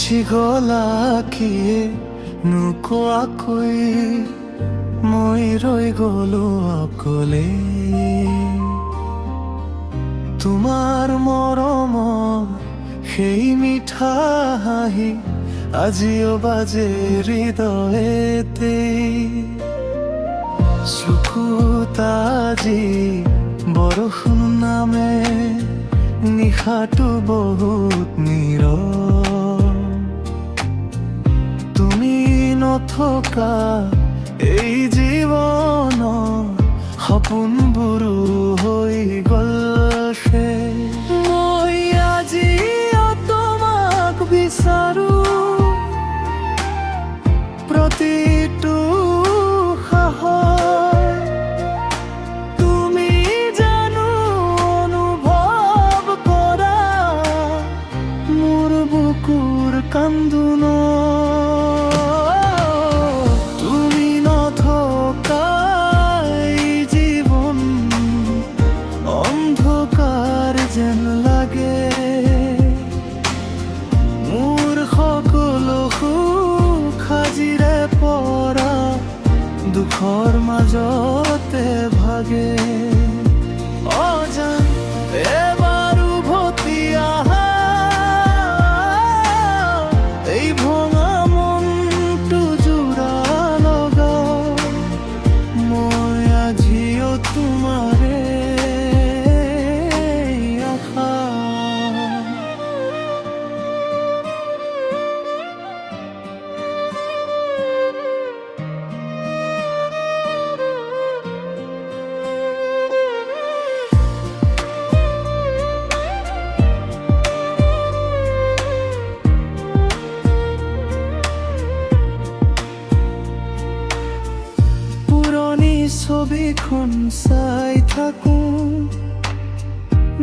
গলাকীয়ে নোকোৱাকৈ মই ৰৈ গলো অকলে। তোমাৰ মৰমৰ সেই মিঠা হাঁহি আজিও বাজে হৃদয়তে। চকুত আজি বৰষুণ নামে, নিশাটো বহুত নীৰৱ। তুমি নথকা এই জীৱনৰ সপোনবোৰো হৈ গ'ল শেষ। মই আজি তোমাক বিচাৰো, প্ৰতিটো সাহস তুমি জানো অনুভৱ কৰা মোৰ বুকুৰ কান্দোন। তুমি নথকা এই জীৱন অন্ধকাৰ যেন লাগে। মোৰ সকলো সুখ আজিৰে পৰা দুখৰ মাজতে ভাগে। অজান এবাৰ উভতি আহা, এই ভঙা মনটো জোৰা লগাও। মই আজিও তোমাৰে আশা। ছবিখন চাই থাকো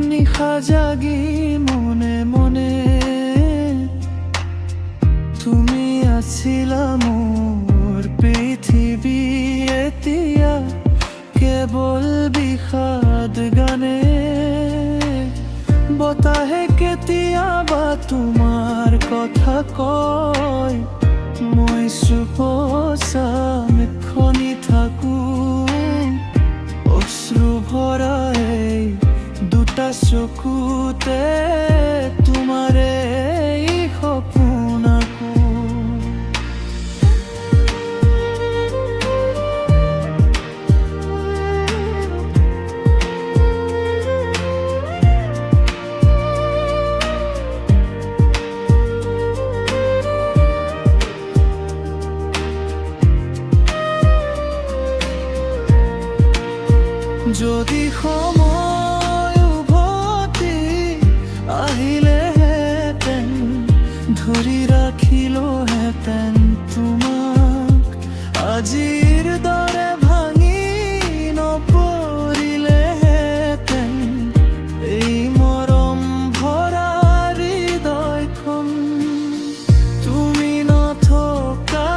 নিশা জাগি মনে মনে। তুমি আছিলা মোৰ পৃথিৱী, এতিয়া কেৱল বিষাদ গানে। বতাহে কেতিয়াবা তোমাৰ কথা কয়, মই চুপচাপ শুনি থাকো। অশ্ৰু ভৰা এই দুটা চকুতে তোমাৰে সপোন আকো। যদি সময় উভতি আহিলেহেঁতেন, ধৰি ৰাখিলোহেঁতেন তোমাক। আজিৰ দৰে ভাঙি নপৰিলেহেঁতেন এই মৰম ভৰা হৃদয়খন। তুমি নথকা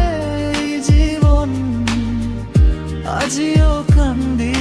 এই জীৱন আজিও কান্দি